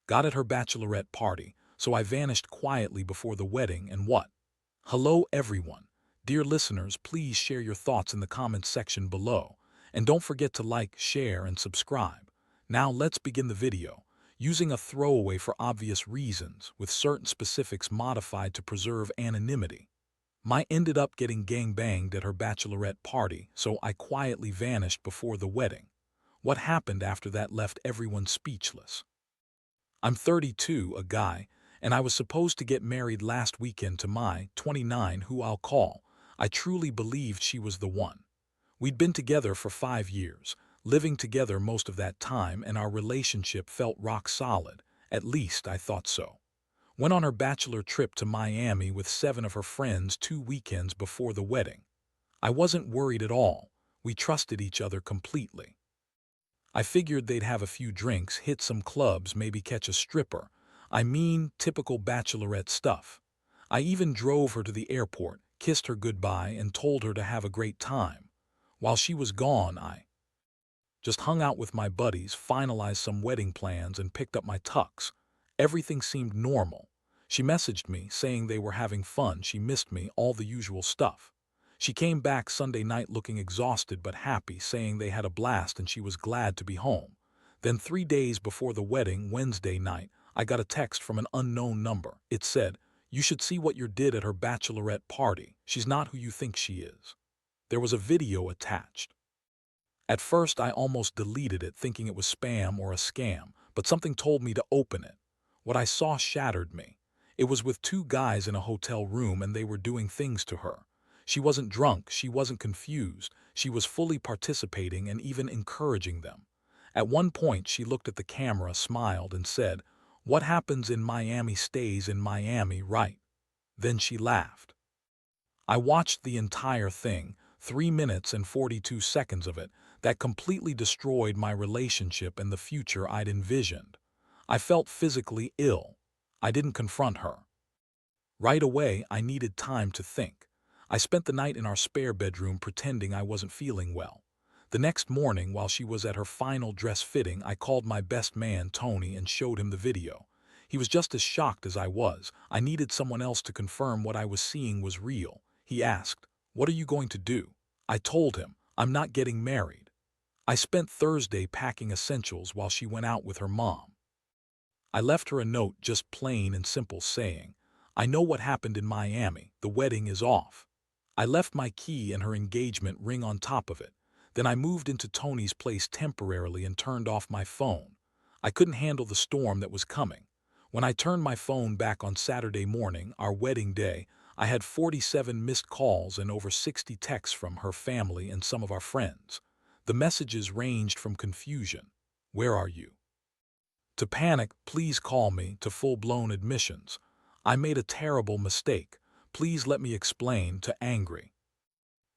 Got at her bachelorette party, so I vanished quietly before the wedding and what? Hello everyone. Dear listeners, please share your thoughts in the comments section below. And don't forget to like, share, and subscribe. Now let's begin the video. Using a throwaway for obvious reasons, with certain specifics modified to preserve anonymity. My ended up getting gang-banged at her bachelorette party, so I quietly vanished before the wedding. What happened after that left everyone speechless. I'm 32, a guy, and I was supposed to get married last weekend to my 29, who I'll call. I truly believed she was the one. We'd been together for 5 years, living together most of that time, and our relationship felt rock solid. At least I thought so. Went on her bachelor trip to Miami with 7 of her friends 2 weekends before the wedding. I wasn't worried at all. We trusted each other completely. I figured they'd have a few drinks, hit some clubs, maybe catch a stripper. I mean, typical bachelorette stuff. I even drove her to the airport, kissed her goodbye, and told her to have a great time. While she was gone, I just hung out with my buddies, finalized some wedding plans, and picked up my tux. Everything seemed normal. She messaged me, saying they were having fun, she missed me, all the usual stuff. She came back Sunday night looking exhausted but happy, saying they had a blast and she was glad to be home. Then 3 days before the wedding, Wednesday night, I got a text from an unknown number. It said, "You should see what you did at her bachelorette party. She's not who you think she is." There was a video attached. At first, I almost deleted it, thinking it was spam or a scam, but something told me to open it. What I saw shattered me. It was with 2 guys in a hotel room and they were doing things to her. She wasn't drunk, she wasn't confused, she was fully participating and even encouraging them. At one point, she looked at the camera, smiled, and said, "What happens in Miami stays in Miami, right?" Then she laughed. I watched the entire thing, 3 minutes and 42 seconds of it, that completely destroyed my relationship and the future I'd envisioned. I felt physically ill. I didn't confront her. Right away, I needed time to think. I spent the night in our spare bedroom pretending I wasn't feeling well. The next morning, while she was at her final dress fitting, I called my best man, Tony, and showed him the video. He was just as shocked as I was. I needed someone else to confirm what I was seeing was real. He asked, "What are you going to do?" I told him, "I'm not getting married." I spent Thursday packing essentials while she went out with her mom. I left her a note, just plain and simple, saying, "I know what happened in Miami. The wedding is off." I left my key and her engagement ring on top of it. Then I moved into Tony's place temporarily and turned off my phone. I couldn't handle the storm that was coming. When I turned my phone back on Saturday morning, our wedding day, I had 47 missed calls and over 60 texts from her family and some of our friends. The messages ranged from confusion, "Where are you?" to panic, "Please call me," to full-blown admissions, "I made a terrible mistake. Please let me explain," to angry,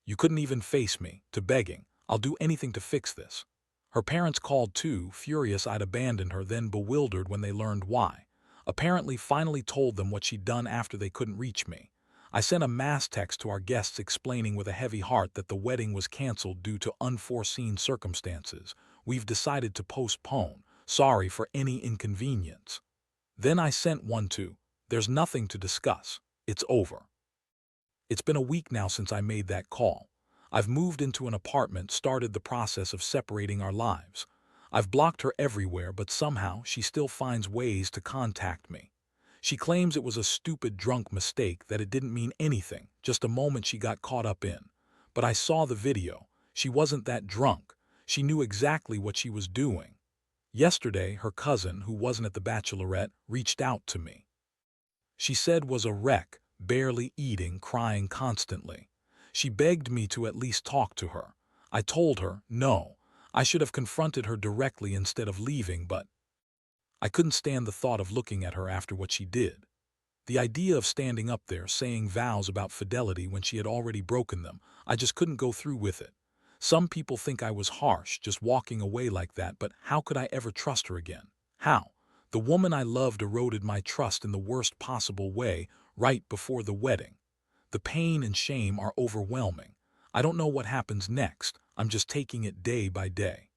"You couldn't even face me," to begging, "I'll do anything to fix this." Her parents called too, furious I'd abandoned her, then bewildered when they learned why. Apparently finally told them what she'd done after they couldn't reach me. I sent a mass text to our guests explaining with a heavy heart that the wedding was canceled due to unforeseen circumstances. We've decided to postpone. Sorry for any inconvenience. Then I sent one to, "There's nothing to discuss. It's over." It's been a week now since I made that call. I've moved into an apartment, started the process of separating our lives. I've blocked her everywhere, but somehow she still finds ways to contact me. She claims it was a stupid drunk mistake, that it didn't mean anything, just a moment she got caught up in. But I saw the video. She wasn't that drunk. She knew exactly what she was doing. Yesterday, her cousin, who wasn't at the Bachelorette, reached out to me. She said was a wreck, barely eating, crying constantly. She begged me to at least talk to her. I told her, no, I should have confronted her directly instead of leaving, but I couldn't stand the thought of looking at her after what she did. The idea of standing up there saying vows about fidelity when she had already broken them, I just couldn't go through with it. Some people think I was harsh, just walking away like that, but how could I ever trust her again? How? The woman I loved eroded my trust in the worst possible way right before the wedding. The pain and shame are overwhelming. I don't know what happens next. I'm just taking it day by day.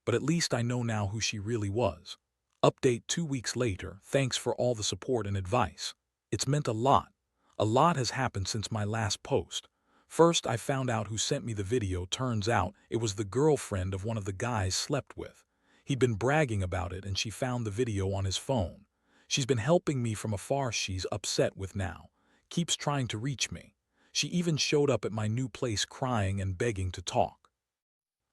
But at least I know now who she really was. Update 2 weeks later, thanks for all the support and advice. It's meant a lot. A lot has happened since my last post. First, I found out who sent me the video. Turns out it was the girlfriend of one of the guys slept with. He'd been bragging about it and she found the video on his phone. She's been helping me from afar. She's upset with now. Keeps trying to reach me. She even showed up at my new place crying and begging to talk.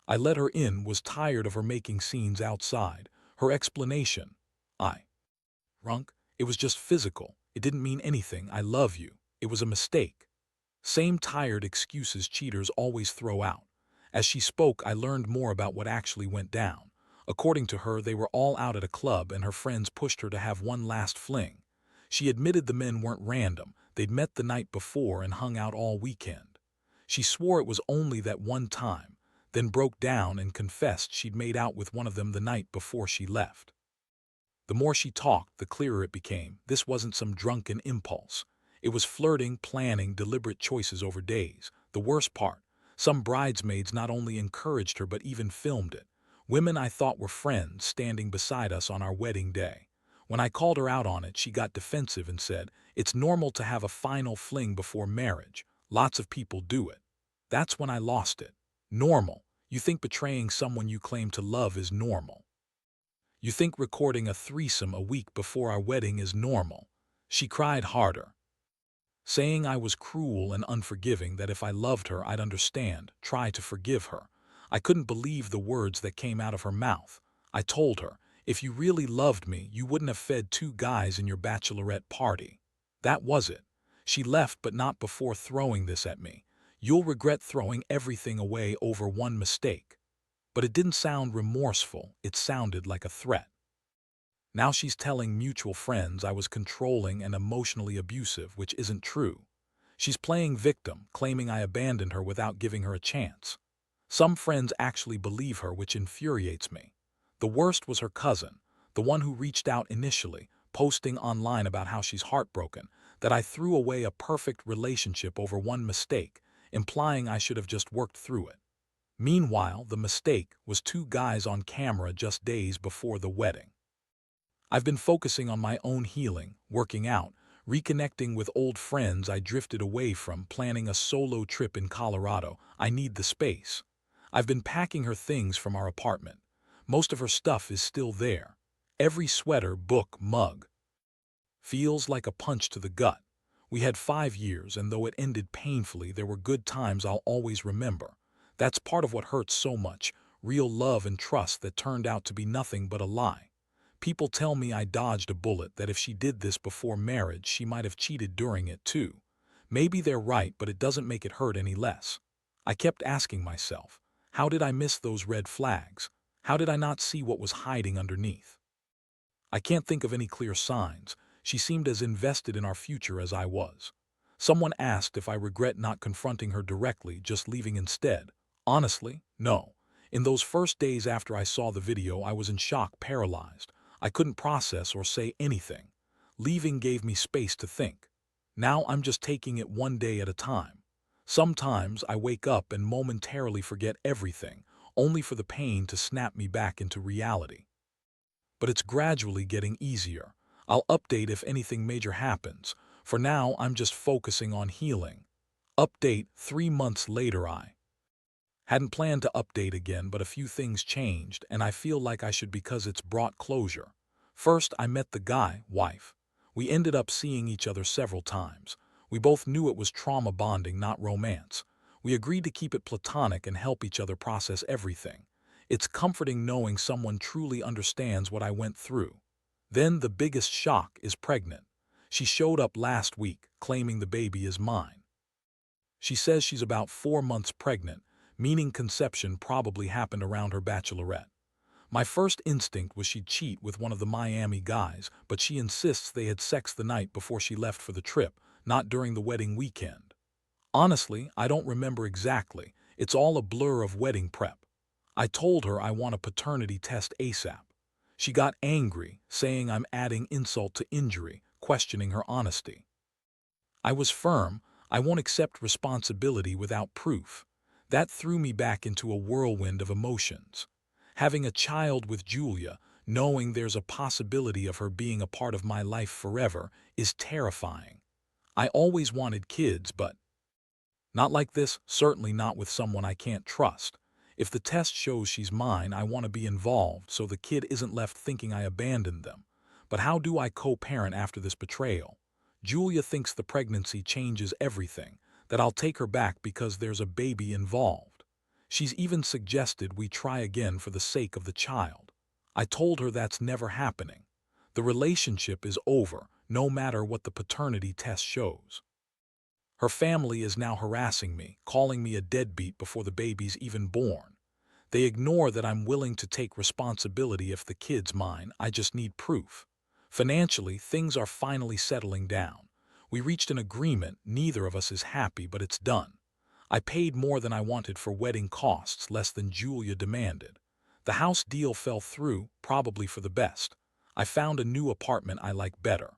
I let her in, was tired of her making scenes outside. Her explanation, I drunk, it was just physical. It didn't mean anything. I love you. It was a mistake. Same tired excuses cheaters always throw out. As she spoke, I learned more about what actually went down. According to her, they were all out at a club and her friends pushed her to have one last fling. She admitted the men weren't random. They'd met the night before and hung out all weekend. She swore it was only that one time, then broke down and confessed she'd made out with one of them the night before she left. The more she talked, the clearer it became. This wasn't some drunken impulse. It was flirting, planning, deliberate choices over days. The worst part, some bridesmaids not only encouraged her but even filmed it. Women I thought were friends standing beside us on our wedding day. When I called her out on it, she got defensive and said, "It's normal to have a final fling before marriage. Lots of people do it." That's when I lost it. Normal. You think betraying someone you claim to love is normal. You think recording a threesome a week before our wedding is normal. She cried harder, saying I was cruel and unforgiving, that if I loved her I'd understand, try to forgive her. I couldn't believe the words that came out of her mouth. I told her, if you really loved me, you wouldn't have fed 2 guys in your bachelorette party. That was it. She left, but not before throwing this at me. You'll regret throwing everything away over one mistake. But it didn't sound remorseful, it sounded like a threat. Now she's telling mutual friends I was controlling and emotionally abusive, which isn't true. She's playing victim, claiming I abandoned her without giving her a chance. Some friends actually believe her, which infuriates me. The worst was her cousin, the one who reached out initially, posting online about how she's heartbroken, that I threw away a perfect relationship over one mistake, implying I should have just worked through it. Meanwhile, the mistake was 2 guys on camera just days before the wedding. I've been focusing on my own healing, working out, reconnecting with old friends I drifted away from, planning a solo trip in Colorado. I need the space. I've been packing her things from our apartment. Most of her stuff is still there. Every sweater, book, mug. Feels like a punch to the gut. We had 5 years, and though it ended painfully, there were good times I'll always remember. That's part of what hurts so much, real love and trust that turned out to be nothing but a lie. People tell me I dodged a bullet, that if she did this before marriage, she might have cheated during it too. Maybe they're right, but it doesn't make it hurt any less. I kept asking myself, how did I miss those red flags? How did I not see what was hiding underneath? I can't think of any clear signs. She seemed as invested in our future as I was. Someone asked if I regret not confronting her directly, just leaving instead. Honestly, no. In those first days after I saw the video, I was in shock, paralyzed. I couldn't process or say anything. Leaving gave me space to think. Now I'm just taking it one day at a time. Sometimes I wake up and momentarily forget everything, only for the pain to snap me back into reality. But it's gradually getting easier. I'll update if anything major happens. For now, I'm just focusing on healing. Update 3 months later. I hadn't planned to update again, but a few things changed, and I feel like I should because it's brought closure. First, I met the guy, wife. We ended up seeing each other several times. We both knew it was trauma bonding, not romance. We agreed to keep it platonic and help each other process everything. It's comforting knowing someone truly understands what I went through. Then the biggest shock is pregnant. She showed up last week, claiming the baby is mine. She says she's about 4 months pregnant, meaning conception probably happened around her bachelorette. My first instinct was she'd cheat with one of the Miami guys, but she insists they had sex the night before she left for the trip, not during the wedding weekend. Honestly, I don't remember exactly. It's all a blur of wedding prep. I told her I want a paternity test ASAP. She got angry, saying I'm adding insult to injury, questioning her honesty. I was firm. I won't accept responsibility without proof. That threw me back into a whirlwind of emotions. Having a child with Julia, Knowing there's a possibility of her being a part of my life forever is terrifying. I always wanted kids, but not like this, certainly not with someone I can't trust. If the test shows she's mine, I want to be involved so the kid isn't left thinking I abandoned them. But how do I co-parent after this betrayal? Julia thinks the pregnancy changes everything, that I'll take her back because there's a baby involved. She's even suggested we try again for the sake of the child. I told her that's never happening. The relationship is over, no matter what the paternity test shows. Her family is now harassing me, calling me a deadbeat before the baby's even born. They ignore that I'm willing to take responsibility if the kid's mine, I just need proof. Financially, things are finally settling down. We reached an agreement, neither of us is happy, but it's done. I paid more than I wanted for wedding costs, less than Julia demanded. The house deal fell through, probably for the best. I found a new apartment I like better.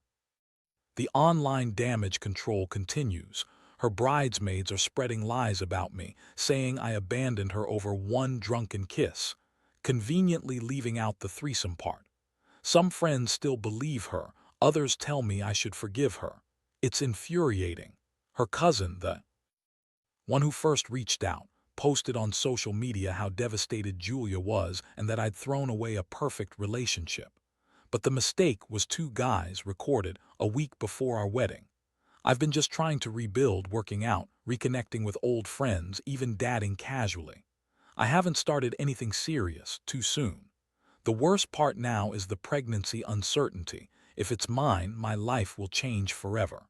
The online damage control continues. Her bridesmaids are spreading lies about me, saying I abandoned her over one drunken kiss, conveniently leaving out the threesome part. Some friends still believe her, others tell me I should forgive her. It's infuriating. Her cousin, the one who first reached out, posted on social media how devastated Julia was and that I'd thrown away a perfect relationship. But the mistake was two guys recorded a week before our wedding. I've been just trying to rebuild, working out, reconnecting with old friends, even dating casually. I haven't started anything serious, too soon. The worst part now is the pregnancy uncertainty. If it's mine, my life will change forever.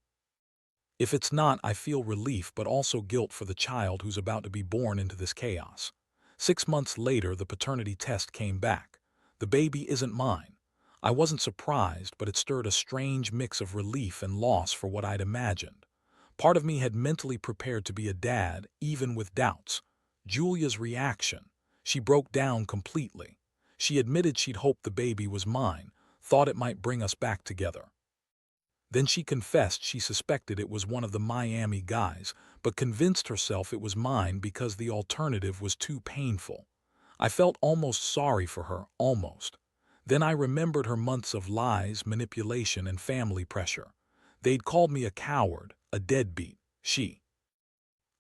If it's not, I feel relief but also guilt for the child who's about to be born into this chaos. 6 months later, the paternity test came back. The baby isn't mine. I wasn't surprised, but it stirred a strange mix of relief and loss for what I'd imagined. Part of me had mentally prepared to be a dad, even with doubts. Julia's reaction. She broke down completely. She admitted she'd hoped the baby was mine, thought it might bring us back together. Then she confessed she suspected it was one of the Miami guys, but convinced herself it was mine because the alternative was too painful. I felt almost sorry for her, almost. Then I remembered her months of lies, manipulation, and family pressure. They'd called me a coward, a deadbeat. She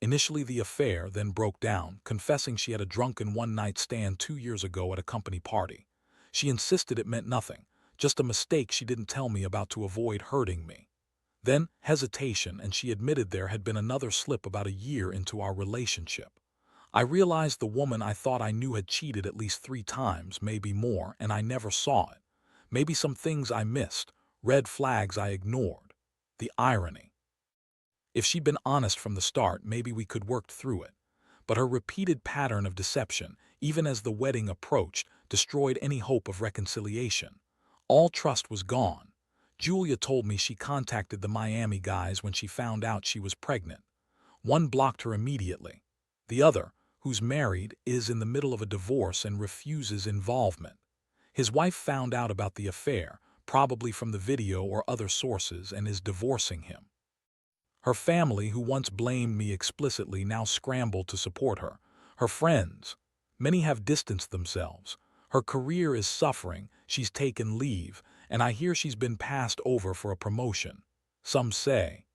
initially the affair, then broke down, confessing she had a drunken one-night stand 2 years ago at a company party. She insisted it meant nothing, just a mistake she didn't tell me about to avoid hurting me. Then hesitation, and she admitted there had been another slip about a year into our relationship. I realized the woman I thought I knew had cheated at least 3 times, maybe more, and I never saw it. Maybe some things I missed, red flags I ignored. The irony. If she'd been honest from the start, maybe we could work through it. But her repeated pattern of deception, even as the wedding approached, destroyed any hope of reconciliation. All trust was gone. Julia told me she contacted the Miami guys when she found out she was pregnant. One blocked her immediately. The other, who's married, is in the middle of a divorce and refuses involvement. His wife found out about the affair, probably from the video or other sources, and is divorcing him. Her family, who once blamed me explicitly, now scrambled to support her. Her friends, many have distanced themselves. Her career is suffering, she's taken leave, and I hear she's been passed over for a promotion. Some say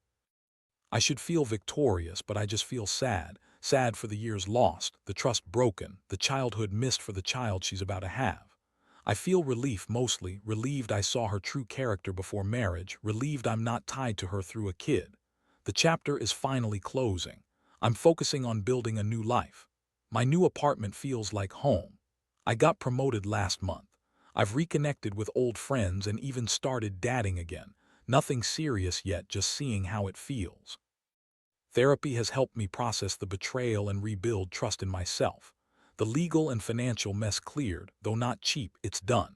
I should feel victorious, but I just feel sad. Sad for the years lost, the trust broken, the childhood missed for the child she's about to have. I feel relief mostly, relieved I saw her true character before marriage, relieved I'm not tied to her through a kid. The chapter is finally closing. I'm focusing on building a new life. My new apartment feels like home. I got promoted last month. I've reconnected with old friends and even started dating again. Nothing serious yet, just seeing how it feels. Therapy has helped me process the betrayal and rebuild trust in myself. The legal and financial mess cleared, though not cheap, it's done.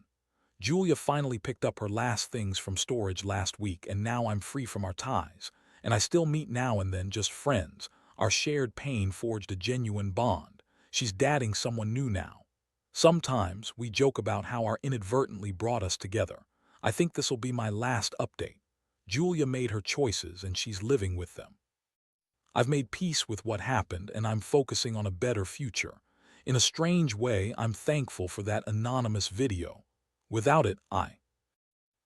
Julia finally picked up her last things from storage last week, and now I'm free from our ties. And I still meet now and then, just friends. Our shared pain forged a genuine bond. She's dating someone new now. Sometimes we joke about how our inadvertently brought us together. I think this will be my last update. Julia made her choices and she's living with them. I've made peace with what happened and I'm focusing on a better future. In a strange way, I'm thankful for that anonymous video. Without it, I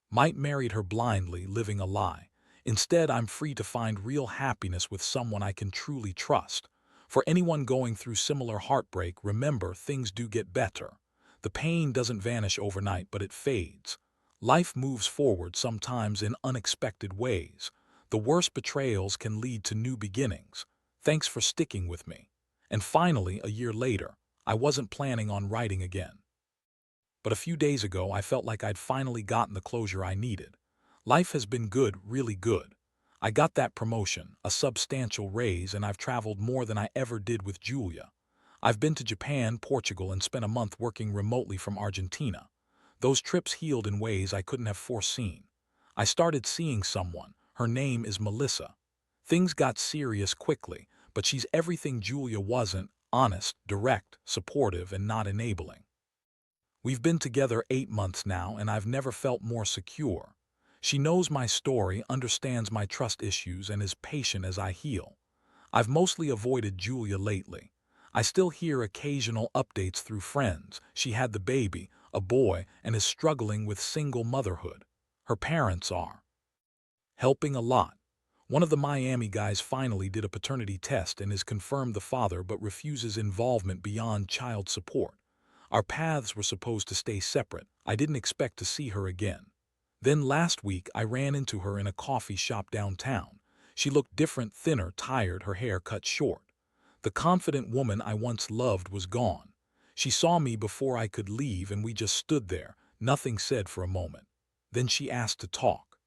might married her blindly, living a lie. Instead, I'm free to find real happiness with someone I can truly trust. For anyone going through similar heartbreak, remember, things do get better. The pain doesn't vanish overnight, but it fades. Life moves forward, sometimes in unexpected ways. The worst betrayals can lead to new beginnings. Thanks for sticking with me. And finally, a year later, I wasn't planning on writing again. But a few days ago, I felt like I'd finally gotten the closure I needed. Life has been good, really good. I got that promotion, a substantial raise, and I've traveled more than I ever did with Julia. I've been to Japan, Portugal, and spent a month working remotely from Argentina. Those trips healed in ways I couldn't have foreseen. I started seeing someone. Her name is Melissa. Things got serious quickly, but she's everything Julia wasn't: honest, direct, supportive, and not enabling. We've been together 8 months now, and I've never felt more secure. She knows my story, understands my trust issues, and is patient as I heal. I've mostly avoided Julia lately. I still hear occasional updates through friends. She had the baby, a boy, and is struggling with single motherhood. Her parents are helping a lot. One of the Miami guys finally did a paternity test and is confirmed the father, but refuses involvement beyond child support. Our paths were supposed to stay separate. I didn't expect to see her again. Then last week, I ran into her in a coffee shop downtown. She looked different, thinner, tired, her hair cut short. The confident woman I once loved was gone. She saw me before I could leave, and we just stood there, nothing said for a moment. Then she asked to talk.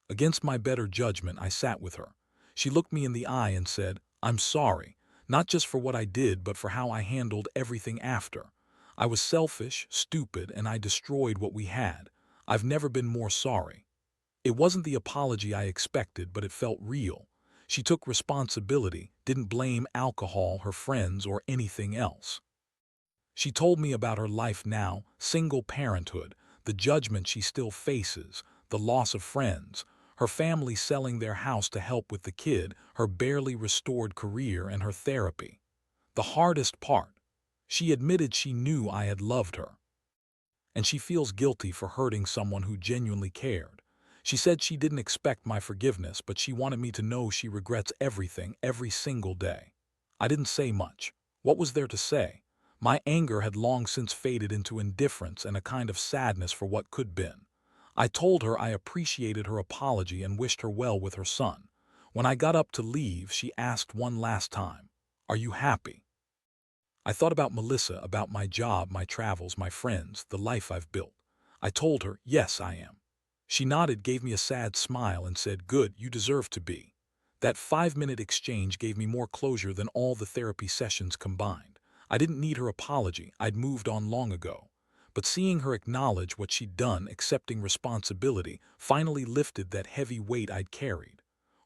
Against my better judgment, I sat with her. She looked me in the eye and said, "I'm sorry, not just for what I did, but for how I handled everything after. I was selfish, stupid, and I destroyed what we had. I've never been more sorry." It wasn't the apology I expected, but it felt real. She took responsibility, didn't blame alcohol, her friends, or anything else. She told me about her life now: single parenthood, the judgment she still faces, the loss of friends, her family selling their house to help with the kid, her barely restored career, and her therapy. The hardest part: she admitted she knew I had loved her, and she feels guilty for hurting someone who genuinely cared. She said she didn't expect my forgiveness, but she wanted me to know she regrets everything, every single day. I didn't say much. What was there to say? My anger had long since faded into indifference and a kind of sadness for what could been. I told her I appreciated her apology and wished her well with her son. When I got up to leave, she asked one last time, "Are you happy?" I thought about Melissa, about my job, my travels, my friends, the life I've built. I told her, "Yes, I am." She nodded, gave me a sad smile, and said, "Good, you deserve to be." That 5-minute exchange gave me more closure than all the therapy sessions combined. I didn't need her apology. I'd moved on long ago. But seeing her acknowledge what she'd done, accepting responsibility, finally lifted that heavy weight I'd carried.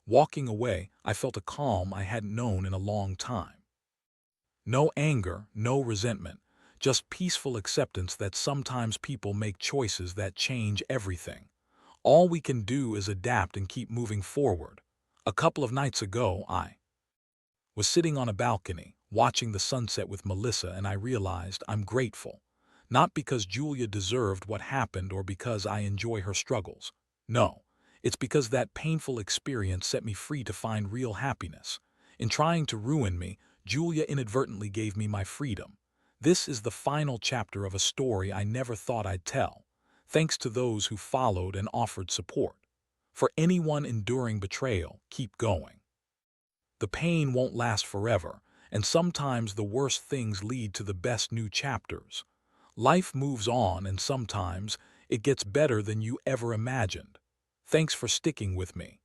Walking away, I felt a calm I hadn't known in a long time. No anger, no resentment, just peaceful acceptance that sometimes people make choices that change everything. All we can do is adapt and keep moving forward. A couple of nights ago, I was sitting on a balcony, watching the sunset with Melissa, and I realized I'm grateful. Not because Julia deserved what happened or because I enjoy her struggles. No, it's because that painful experience set me free to find real happiness. In trying to ruin me, Julia inadvertently gave me my freedom. This is the final chapter of a story I never thought I'd tell, thanks to those who followed and offered support. For anyone enduring betrayal, keep going. The pain won't last forever, and sometimes the worst things lead to the best new chapters. Life moves on, and sometimes it gets better than you ever imagined. Thanks for sticking with me.